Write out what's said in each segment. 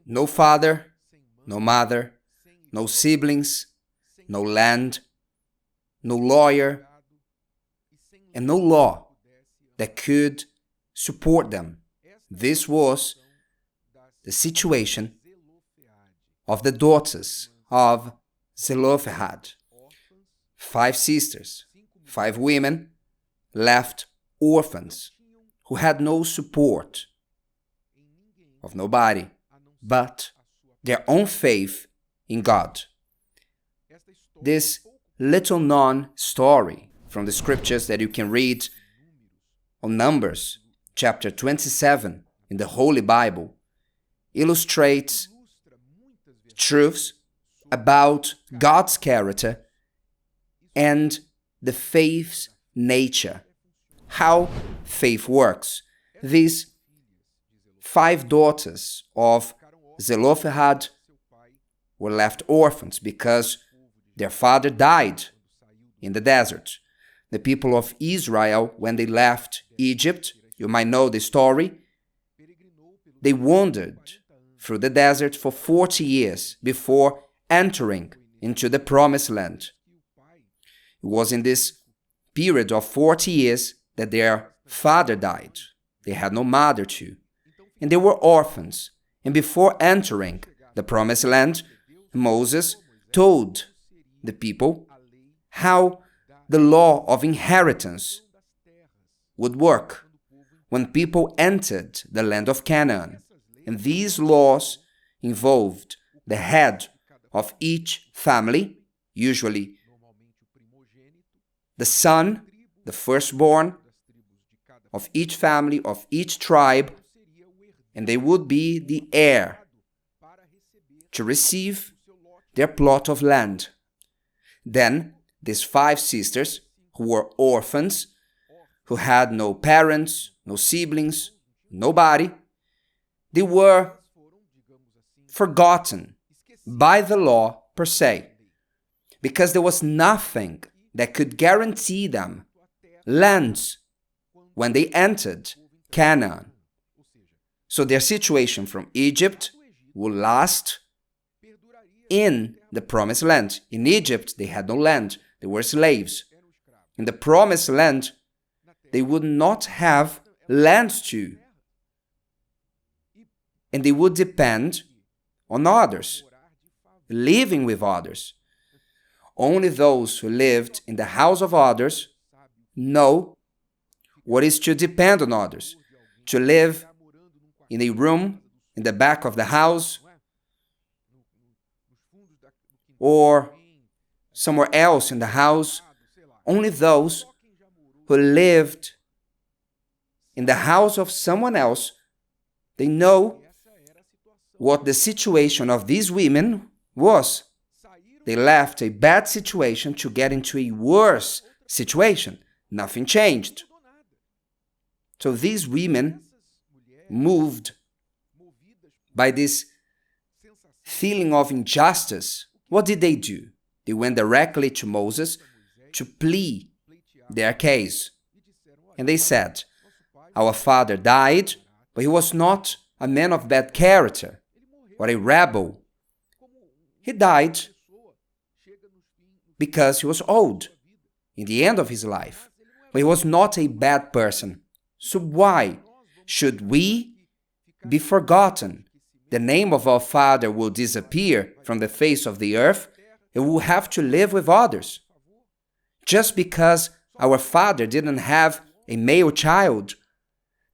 No father, no mother, no siblings, no land, no lawyer, and no law that could support them. This was the situation of the daughters of Zelophehad. 5 sisters, 5 women left orphans who had no support of nobody but their own faith in God. This little known story from the scriptures that you can read on Numbers chapter 27 in the Holy Bible illustrates truths about God's character and the faith's nature, how faith works. These 5 daughters of Zelophehad were left orphans because their father died in the desert. The people of Israel, when they left Egypt, you might know the story, they wandered through the desert for 40 years before entering into the promised land. It was in this period of 40 years that their father died. They had no mother too. And they were orphans. And before entering the promised land, Moses told the people how the law of inheritance would work when people entered the land of Canaan. And these laws involved the head of each family, usually the son, the firstborn of each family, of each tribe, and they would be the heir to receive their plot of land. Then these 5 sisters, who were orphans, who had no parents, no siblings, nobody, they were forgotten by the law per se, because there was nothing that could guarantee them lands when they entered Canaan. So their situation from Egypt will last in the promised land. In Egypt, they had no land. They were slaves. In the promised land, they would not have land too. And they would depend on others, living with others. Only those who lived in the house of others know what is to depend on others, to live in a room in the back of the house or somewhere else in the house. Only those who lived in the house of someone else, they know what the situation of these women was. They left a bad situation to get into a worse situation. Nothing changed. So these women, moved by this feeling of injustice, what did they do? They went directly to Moses to plead their case. And they said, "Our father died, but he was not a man of bad character or a rebel. He died because he was old, in the end of his life. But he was not a bad person. So why should we be forgotten? The name of our father will disappear from the face of the earth, and we will have to live with others. Just because our father didn't have a male child."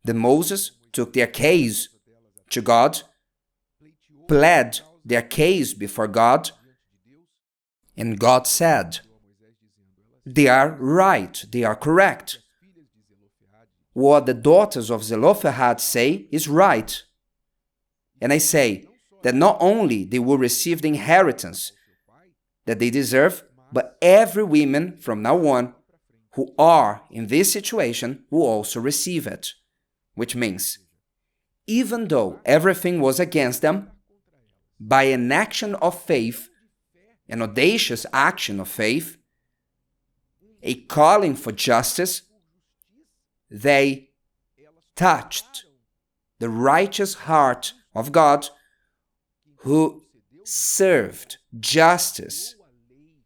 Then Moses took their case to God, pled their case before God, and God said, "They are right, they are correct. What the daughters of Zelophehad say is right. And I say that not only they will receive the inheritance that they deserve, but every woman from now on who are in this situation will also receive it." Which means, even though everything was against them, by an action of faith, an audacious action of faith, a calling for justice, they touched the righteous heart of God who served justice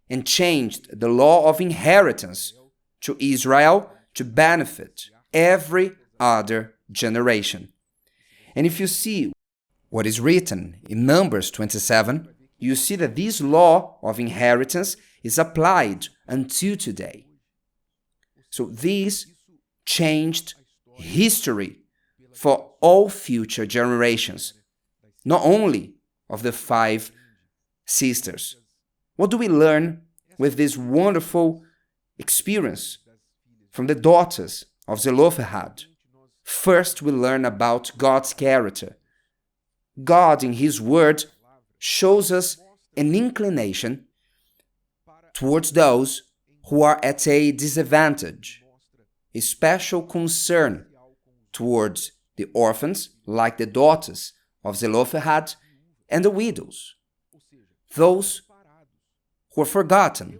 and changed the law of inheritance to Israel to benefit every other generation. And if you see what is written in Numbers 27, you see that this law of inheritance is applied until today. So this changed history for all future generations, not only of the 5 sisters. What do we learn with this wonderful experience from the daughters of Zelophehad? First, we learn about God's character. God, in His Word, shows us an inclination towards those who are at a disadvantage, a special concern towards the orphans, like the daughters of Zelophehad, and the widows, those who are forgotten.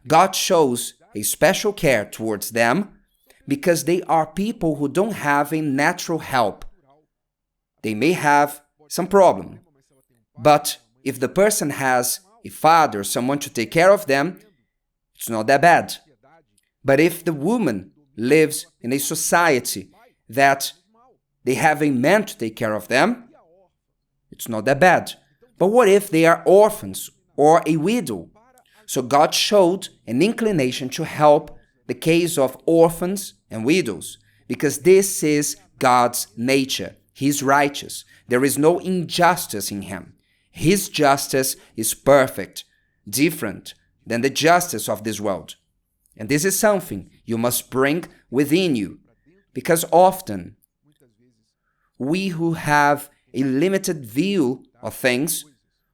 God shows a special care towards them because they are people who don't have a natural help. They may have some problem, but if the person has a father, someone to take care of them, it's not that bad. But if the woman lives in a society that they have a man to take care of them, it's not that bad. But what if they are orphans or a widow? So God showed an inclination to help the case of orphans and widows, because this is God's nature. He is righteous. There is no injustice in Him. His justice is perfect, different than the justice of this world. And this is something you must bring within you, because often we who have a limited view of things,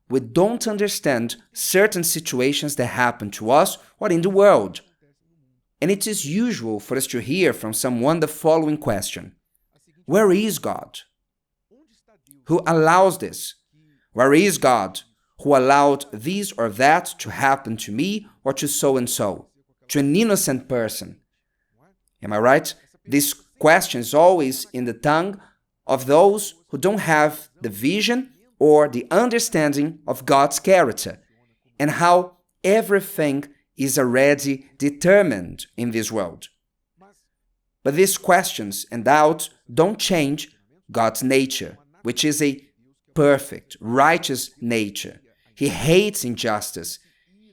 we don't understand certain situations that happen to us or in the world. And it is usual for us to hear from someone the following question: where is God? Who allows this? Where is God who allowed this or that to happen to me or to so-and-so, to an innocent person? Am I right? This question is always in the tongue of those who don't have the vision or the understanding of God's character and how everything is already determined in this world. But these questions and doubts don't change God's nature, which is a perfect, righteous nature. He hates injustice.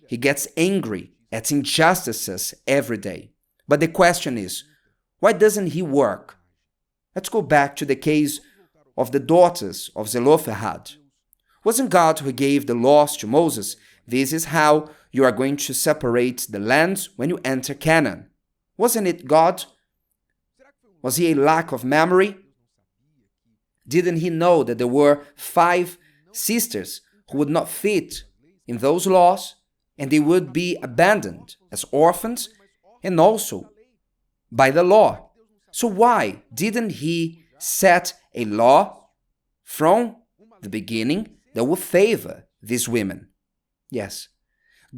He gets angry at injustices every day. But the question is, why doesn't He work? Let's go back to the case of the daughters of Zelophehad. Wasn't God who gave the laws to Moses? This is how you are going to separate the lands when you enter Canaan. Wasn't it God? Was He a lack of memory? Didn't He know that there were 5 sisters who would not fit in those laws, and they would be abandoned as orphans and also by the law? So why didn't He set a law from the beginning that would favor these women? Yes,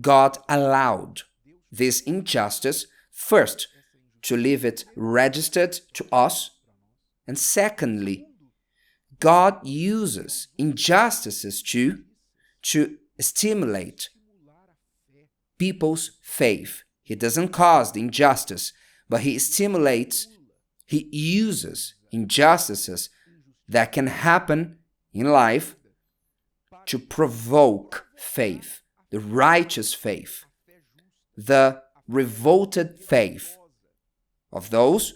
God allowed this injustice, first, to leave it registered to us, and secondly, God uses injustices to stimulate people's faith. He doesn't cause the injustice, but He stimulates, He uses injustices that can happen in life to provoke faith, the righteous faith, the revolted faith of those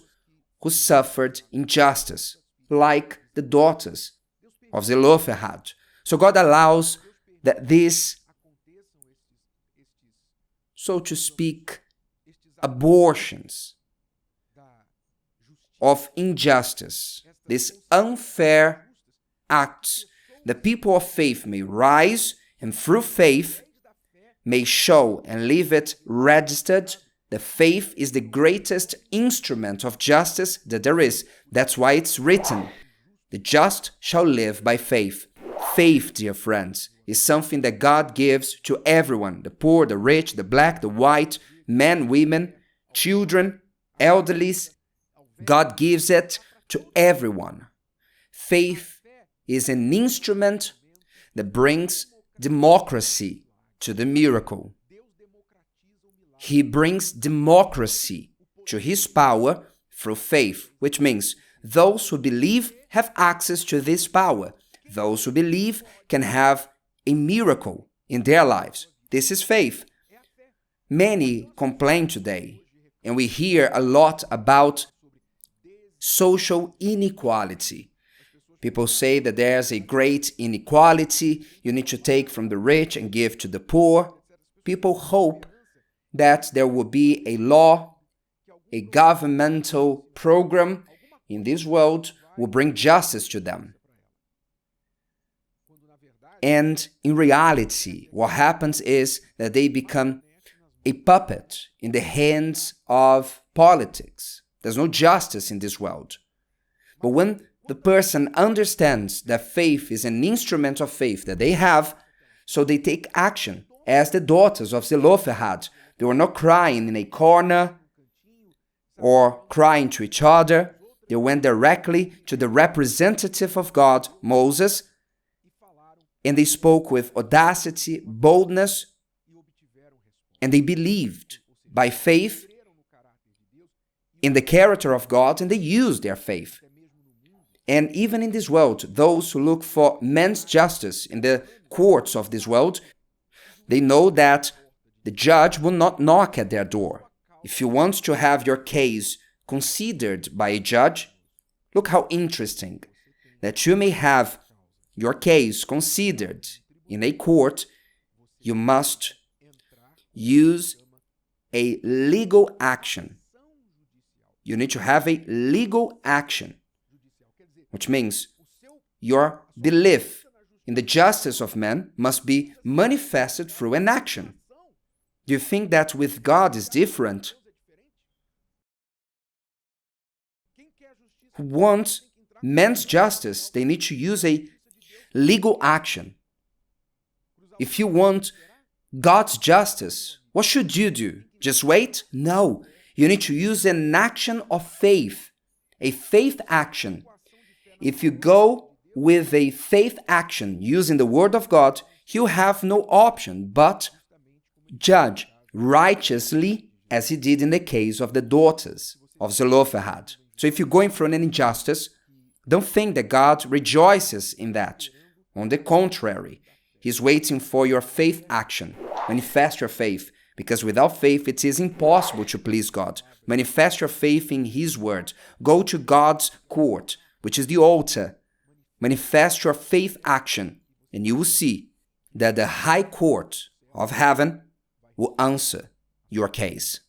who suffered injustice, like the daughters of Zelophehad. So God allows that these, so to speak, abortions of injustice, these unfair acts, the people of faith may rise and through faith may show and leave it registered. The faith is the greatest instrument of justice that there is. That's why it's written, the just shall live by faith. Faith, dear friends, is something that God gives to everyone, the poor, the rich, the black, the white, men, women, children, elderlies. God gives it to everyone. Faith is an instrument that brings democracy to the miracle. He brings democracy to his power through faith, which means those who believe have access to this power. Those who believe can have a miracle in their lives. This is faith. Many complain today, and we hear a lot about social inequality. People say that there's a great inequality, you need to take from the rich and give to the poor. People hope that there will be a law, a governmental program in this world will bring justice to them. And in reality, what happens is that they become a puppet in the hands of politics. There's no justice in this world. But when the person understands that faith is an instrument of faith that they have, so they take action, as the daughters of Zelophehad. They were not crying in a corner or crying to each other. They went directly to the representative of God, Moses, and they spoke with audacity, boldness, and they believed by faith in the character of God, and they used their faith. And even in this world, those who look for men's justice in the courts of this world, they know that the judge will not knock at their door. If you want to have your case considered by a judge, look how interesting that you may have your case considered in a court, you must use a legal action. You need to have a legal action, which means your belief in the justice of man must be manifested through an action. Do you think that with God is different? Who wants man's justice, they need to use a legal action. If you want God's justice, what should you do? Just wait? No. You need to use an action of faith, a faith action. If you go with a faith action using the word of God, you have no option but judge righteously, as he did in the case of the daughters of Zelophehad. So if you're going through an injustice, don't think that God rejoices in that. On the contrary, he's waiting for your faith action. Manifest your faith, because without faith it is impossible to please God. Manifest your faith in his word. Go to God's court, which is the altar. Manifest your faith action, and you will see that the high court of heaven will answer your case.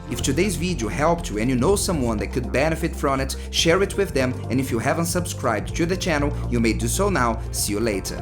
If today's video helped you and you know someone that could benefit from it, share it with them, and if you haven't subscribed to the channel, you may do so now. See you later.